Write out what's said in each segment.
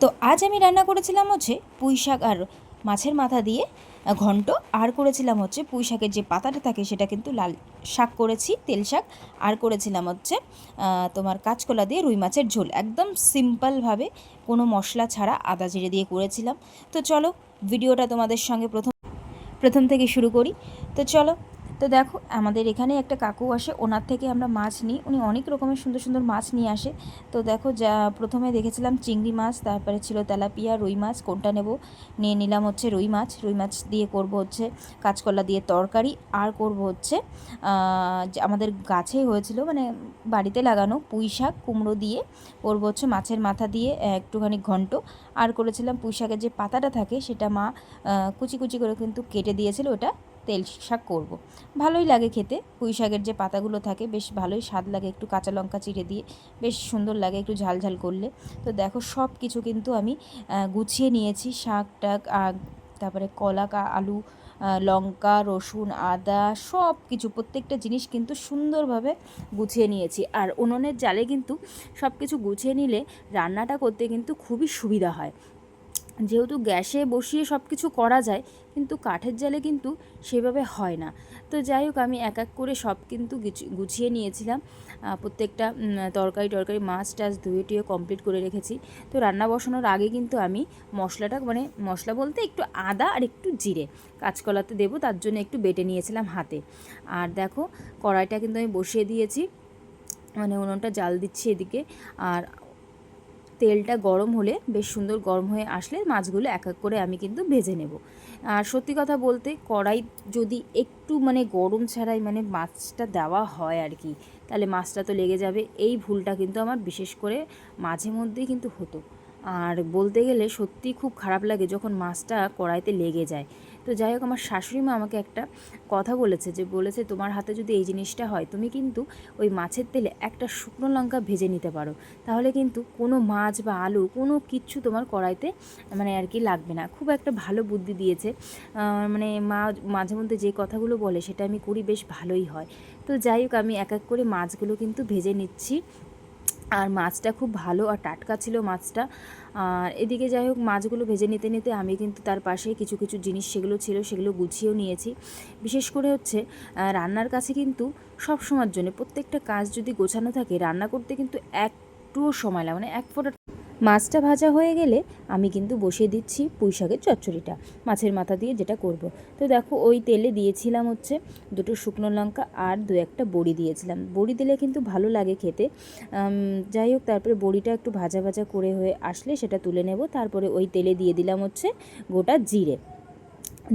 তো আজ আমি রান্না করেছিলাম হচ্ছে পুঁই শাক আর মাছের মাথা দিয়ে ঘন্ট, আর করেছিলাম হচ্ছে পুঁই শাকের যে পাতাটা থাকে সেটা কিন্তু লাল শাক করেছি, তেল শাক, আর করেছিলাম হচ্ছে তোমার কাঁচকলা দিয়ে রুই মাছের ঝোল, একদম সিম্পলভাবে কোনো মশলা ছাড়া আদা জিরে দিয়ে করেছিলাম। তো চলো ভিডিওটা তোমাদের সঙ্গে প্রথম থেকে শুরু করি। তো চলো, তো দেখো আমাদের এখানে একটা কাকু আসে, ওনার থেকে আমরা মাছ নিই, উনি অনেক রকমের সুন্দর সুন্দর মাছ নিয়ে আসে। তো দেখো, যা প্রথমে দেখেছিলাম চিংড়ি মাছ, তারপরে ছিল তেলাপিয়া, রুই মাছ, কোনটা নেব, নিয়ে নিলাম হচ্ছে রুই মাছ দিয়ে করব হচ্ছে কাঁচকলা দিয়ে তরকারি, আর করব হচ্ছে আমাদের গাছেই হয়েছিল, মানে বাড়িতে লাগানো পুঁই শাক কুমড়ো দিয়ে করব হচ্ছে মাছের মাথা দিয়ে একটুখানি ঘন্ট, আর করেছিলাম পুঁই শাকের যে পাতাটা থাকে সেটা মা কুচি কুচি করে কিন্তু কেটে দিয়েছিল, ওটা তেল শাক করব। ভালোই লাগে খেতে, পুঁই শাকের যে পাতাগুলো থাকে বেশ ভালোই স্বাদ লাগে, একটু কাঁচা লঙ্কা চিড়ে দিয়ে বেশ সুন্দর লাগে একটু ঝাল ঝাল করলে। তো দেখো সব কিছু কিন্তু আমি গুছিয়ে নিয়েছি, শাক টাক, তারপরে কলা, আলু, লঙ্কা, রসুন, আদা, সব কিছু প্রত্যেকটা জিনিস কিন্তু সুন্দরভাবে গুছিয়ে নিয়েছি। আর উনুনের জালে কিন্তু সব কিছু গুছিয়ে নিলে রান্নাটা করতে কিন্তু খুবই সুবিধা হয়, যেহেতু গ্যাসে বসিয়ে সব কিছু করা যায়, কিন্তু কাঠের জালে কিন্তু সেভাবে হয় না। তো যাই হোক, আমি এক এক করে সব কিন্তু গুছিয়ে নিয়েছিলাম, প্রত্যেকটা তরকারি মাছ টাছ ধুয়ে টুয়ে কমপ্লিট করে রেখেছি। তো রান্না বসানোর আগে কিন্তু আমি মশলাটা, মানে মশলা বলতে একটু আদা আর একটু জিরে কাঁচকলাতে দেবো, তার জন্য একটু বেটে নিয়েছিলাম হাতে। আর দেখো কড়াইটা কিন্তু আমি বসিয়ে দিয়েছি, মানে উনুনটা জাল দিচ্ছি এদিকে। আর তেলটা গরম হলে, বেশ সুন্দর গরম হয়ে আসলে মাছগুলো এক এক করে আমি কিন্তু ভেজে নেব। আর সত্যি কথা বলতে, কড়াই যদি একটু মানে গরম ছাড়াই মানে মাছটা দেওয়া হয় আর কি, তাহলে মাছটা তো লেগে যাবে। এই ভুলটা কিন্তু আমার বিশেষ করে মাঝে মধ্যেই কিন্তু হতো। আর বলতে গেলে সত্যি খুব খারাপ লাগে যখন মাছটা কড়াইতে লেগে যায়। তো যাই হোক, আমার শাশুড়ি মা আমাকে একটা কথা বলেছে, যে বলেছে তোমার হাতে যদি এই জিনিসটা হয়, তুমি কিন্তু ওই মাছের তেলে একটা শুকনো লঙ্কা ভেজে নিতে পারো, তাহলে কিন্তু কোনো মাছ বা আলু কোনো কিচ্ছু তোমার কড়াইতে মানে আর কি লাগবে না। খুব একটা ভালো বুদ্ধি দিয়েছে, মানে মা মাঝে মধ্যে যে কথাগুলো বলে সেটা আমি করি, বেশ ভালোই হয়। তো যাই হোক, আমি এক এক করে মাছগুলো কিন্তু ভেজে নিচ্ছি। আর মাছটা খুব ভালো আর টাটকা ছিল মাছটা। আর এদিকে যাই হোক, মাছগুলো ভেজে নিতে নিতে আমি কিন্তু তার পাশে কিছু কিছু জিনিস সেগুলো ছিল সেগুলো গুছিয়েও নিয়েছি। বিশেষ করে হচ্ছে রান্নার কাছে কিন্তু সব সময়ের জন্য প্রত্যেকটা কাজ যদি গোছানো থাকে, রান্না করতে কিন্তু একটুও সময় লাগে, মানে এক ফোঁটা। মাছটা ভাজা হয়ে গেলে আমি কিন্তু বসিয়ে দিচ্ছি পুঁই শাকের চচ্চড়িটা, মাছের মাথা দিয়ে যেটা করব। তো দেখো, ওই তেলে দিয়েছিলাম হচ্ছে দুটো শুকনো লঙ্কা আর দু একটা বড়ি দিয়েছিলাম, বড়ি দিলে কিন্তু ভালো লাগে খেতে। যাই হোক, তারপরে বড়িটা একটু ভাজা ভাজা করে হয়ে আসলে সেটা তুলে নেব। তারপরে ওই তেলে দিয়ে দিলাম হচ্ছে গোটা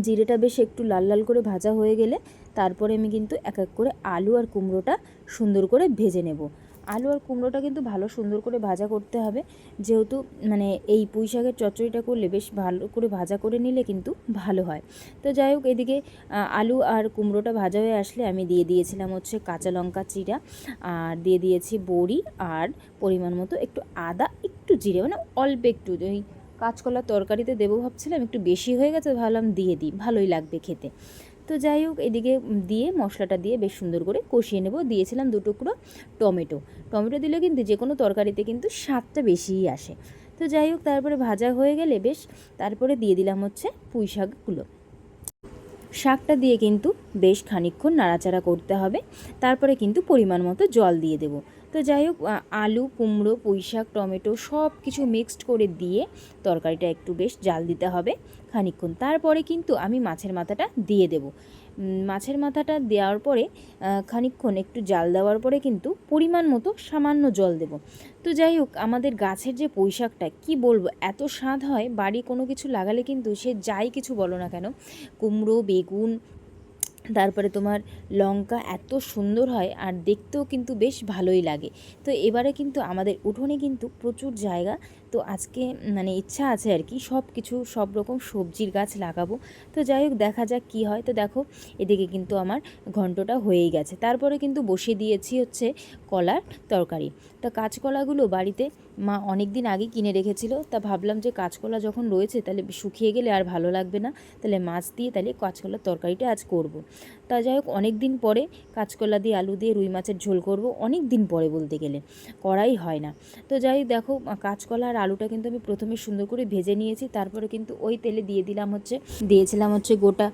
জিরেটা বেশ একটু লাল লাল করে ভাজা হয়ে গেলে তারপরে আমি কিন্তু এক এক করে আলু আর কুমড়োটা সুন্দর করে ভেজে নেব। আলু আর কুমড়োটা কিন্তু ভালো সুন্দর করে ভাজা করতে হবে, যেহেতু মানে এই পুঁই শাকের চচ্চড়িটা করলে বেশ ভালো করে ভাজা করে নিলে কিন্তু ভালো হয়। তো যাই হোক, এদিকে আলু আর কুমড়োটা ভাজা হয়ে আসলে আমি দিয়ে দিয়েছিলাম হচ্ছে কাঁচা লঙ্কা চিরা, আর দিয়ে দিয়েছি বড়ি, আর পরিমাণ মতো একটু আদা, একটু জিরে, মানে অল্প একটু, ওই কাঁচকলার তরকারিতে দেবো ভাবছিলাম, একটু বেশি হয়ে গেছে, ভাবলাম দিয়ে দিই, ভালোই লাগবে খেতে। তো যাই হোক, এদিকে দিয়ে মশলাটা দিয়ে বেশ সুন্দর করে কষিয়ে নেব। দিয়েছিলাম দু টুকরো টমেটো দিলে কিন্তু যে কোনো তরকারিতে কিন্তু স্বাদটা বেশিই আসে। তো যাই হোক, তারপরে ভাজা হয়ে গেলে বেশ, তারপরে দিয়ে দিলাম হচ্ছে পুঁই শাকগুলো। শাকটা দিয়ে কিন্তু বেশ খানিকক্ষণ নাড়াচাড়া করতে হবে, তারপরে কিন্তু পরিমাণ মতো জল দিয়ে দেব। তো যাই হোক, আলু কুমড়ো পুঁই শাক টমেটো সব কিছু মিক্সড করে দিয়ে তরকারিটা একটু বেশ জাল দিতে হবে খানিকক্ষণ। তারপরে কিন্তু আমি মাছের মাথাটা দিয়ে দেব। মাছের মাথাটা দেওয়ার পরে খানিকক্ষণ একটু জাল দেওয়ার পরে কিন্তু পরিমাণ মতো সামান্য জল দেব। তো যাই হোক, আমাদের গাছের যে পুঁই শাকটা কী বলবো, এত স্বাদ হয়, বাড়ি কোনো কিছু লাগালে কিন্তু সে যাই কিছু বলো না কেন, কুমড়ো বেগুন তারপরে তোমার লঙ্কা এত সুন্দর হয়, আর দেখতেও কিন্তু বেশ ভালোই লাগে। তো এবারে কিন্তু আমাদের উঠোনে কিন্তু প্রচুর জায়গা, তো আজকে মানে ইচ্ছা আছে আর কি সব কিছু সব রকম সবজির গাছ লাগাবো। তো যাই হোক, দেখা যাক কী হয়। তো দেখো, এদিকে কিন্তু আমার ঘন্টটা হয়েই গেছে, তারপরে কিন্তু বসিয়ে দিয়েছি হচ্ছে কলার তরকারি। তা কাঁচকলাগুলো বাড়িতে মা অনেক দিন আগে কিনে রেখেছিল, তা ভাবলাম যে কাঁচকলা যখন রয়েছে তাহলে শুকিয়ে গেলে আর ভালো লাগবে না, তাহলে মাছ দিয়ে তাহলে কাঁচকলার তরকারিটা আজ করব। তা যাই হোক, অনেক দিন পরে কাঁচকলা দিয়ে আলু দিয়ে রুই মাছের ঝোল করব, অনেক দিন পরে বলতে গেলে করাই হয় না। তো যাই দেখো, কাঁচকলা আর আলুটা কিন্তু আমি প্রথমে সুন্দর করে ভেজে নিয়েছি। তারপরে কিন্তু ওই তেলে দিয়েছিলাম হচ্ছে গোটা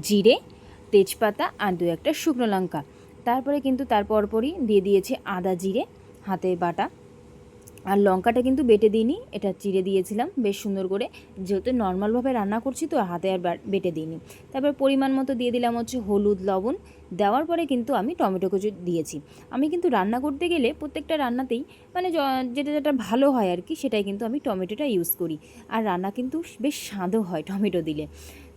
জিরে, তেজপাতা আর 2-1টা শুকনো লঙ্কা। তারপরে কিন্তু তার পরপরই দিয়ে দিয়েছি আদা জিরে হাতে বাটা, আর লঙ্কাটা কিন্তু বেটে দিইনি, এটা চিড়ে দিয়েছিলাম বেশ সুন্দর করে, যেহেতু নর্মালভাবে রান্না করছি তো হাতে আর বেটে দিইনি। তারপর পরিমাণ মতো দিয়ে দিলাম হচ্ছে হলুদ, লবণ। দেওয়ার পরে কিন্তু আমি টমেটো কুচি দিয়েছি। আমি কিন্তু রান্না করতে গেলে প্রত্যেকটা রান্নাতেই মানে যেটা যেটা ভালো হয় আর কি, সেটাই কিন্তু আমি টমেটোটা ইউজ করি। আর রান্না কিন্তু বেশ স্বাদও হয় টমেটো দিলে।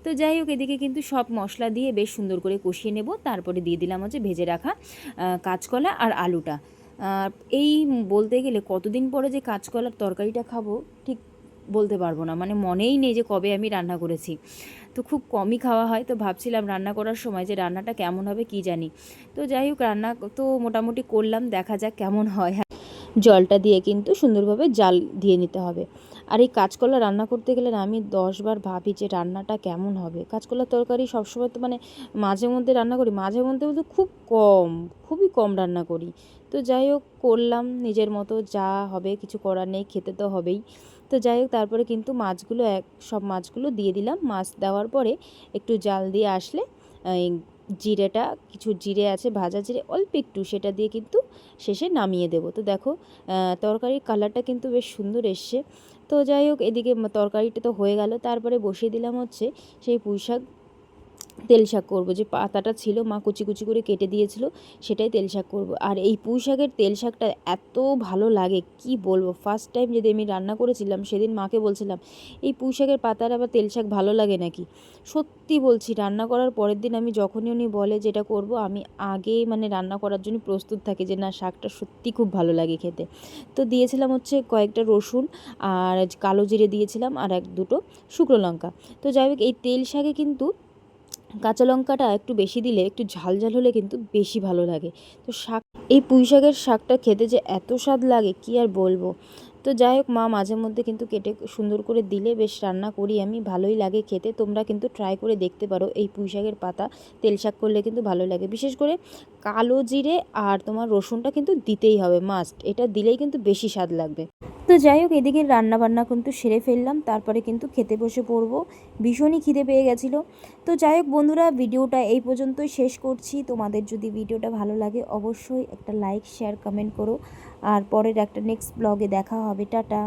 তো যাই হোক, এদিকে কিন্তু সব মশলা দিয়ে বেশ সুন্দর করে কষিয়ে নেব। তারপরে দিয়ে দিলাম হচ্ছে ভেজে রাখা কাঁচকলা আর আলুটা। এই বলতে গেলে কতদিন পরে যে কাঁচকলার তরকারিটা খাবো ঠিক বলতে পারবো না, মানে মনেই নেই যে কবে আমি রান্না করেছি। তো খুব কমই খাওয়া হয়, তো ভাবছিলাম রান্না করার সময় যে রান্নাটা কেমন হবে কী জানি। তো যাই হোক, রান্না তো মোটামুটি করলাম, দেখা যাক কেমন হয়। জলটা দিয়ে কিন্তু সুন্দরভাবে জাল দিয়ে নিতে হবে। আর এই কাঁচকলা রান্না করতে গেলে না আমি 10 বার ভাবি যে রান্নাটা কেমন হবে। কাঁচকলার তরকারি সবসময় তো মানে মাঝে মধ্যে রান্না করি, মাঝে মধ্যে বলতে খুব কম, খুবই কম রান্না করি। তো যাই হোক, করলাম নিজের মতো, যা হবে কিছু করার নেই, খেতে তো হবেই। তো যাই হোক, তারপরে কিন্তু সব মাছগুলো দিয়ে দিলাম। মাছ দেওয়ার পরে একটু জাল দিয়ে আসলে জিরেটা, কিছু জিরে আছে ভাজা জিরে অল্প একটু, সেটা দিয়ে কিন্তু শেষে নামিয়ে দেবো। তো দেখো তরকারির কালারটা কিন্তু বেশ সুন্দর এসছে। তো যাই হোক, এদিকে তরকারিটা তো হয়ে গেল। তারপরে বসিয়ে দিলাম হচ্ছে সেই পুঁইশাক তেল শাক করবো। যে পাতাটা ছিল মা কুচি কুচি করে কেটে দিয়েছিল, সেটাই তেল শাক করবো। আর এই পুঁই শাকের তেল শাকটা এত ভালো লাগে কি বলবো। ফার্স্ট টাইম যদি আমি রান্না করেছিলাম সেদিন মাকে বলছিলাম এই পুঁই শাকের পাতার আবার তেল শাক ভালো লাগে নাকি। সত্যি বলছি, রান্না করার পরের দিন আমি যখনই উনি বলে যেটা করব, আমি আগে মানে রান্না করার জন্য প্রস্তুত থাকি যে না, শাকটা সত্যি খুব ভালো লাগে খেতে। তো দিয়েছিলাম হচ্ছে কয়েকটা রসুন আর কালো জিরে দিয়েছিলাম, আর 1-2টো শুকনো লঙ্কা। তো যাই হোক, এই তেল শাকে কিন্তু কাঁচা লঙ্কাটা একটু বেশি দিলে, একটু ঝাল ঝাল হলে কিন্তু বেশি ভালো লাগে। তো এই পুঁই শাকের শাকটা খেতে যে এত স্বাদ লাগে কি আর বলবো। তো যাই হোক, মা মাঝে মধ্যে কিন্তু কেটে সুন্দর করে দিলে বেশ রান্না করি আমি, ভালোই লাগে খেতে। তোমরা কিন্তু ট্রাই করে দেখতে পারো, এই পুঁই শাকের পাতা তেল শাক করলে কিন্তু ভালো লাগে। বিশেষ করে কালো জিরে আর তোমার রসুনটা কিন্তু দিতেই হবে, মাস্ট, এটা দিলেই কিন্তু বেশি স্বাদ লাগবে। তো যাই হোক, এদিকে রান্না বান্না কিন্তু সেরে ফেললাম, তারপরে কিন্তু খেতে বসে পড়বো। ভীষণই খিদে পেয়ে গেছিলো। তো যাই হোক বন্ধুরা, ভিডিওটা এই পর্যন্তই শেষ করছি। তোমাদের যদি ভিডিওটা ভালো লাগে অবশ্যই একটা লাইক, শেয়ার, কমেন্ট করো। আর পরের একটা নেক্সট ব্লগে দেখা হবে। টাটা।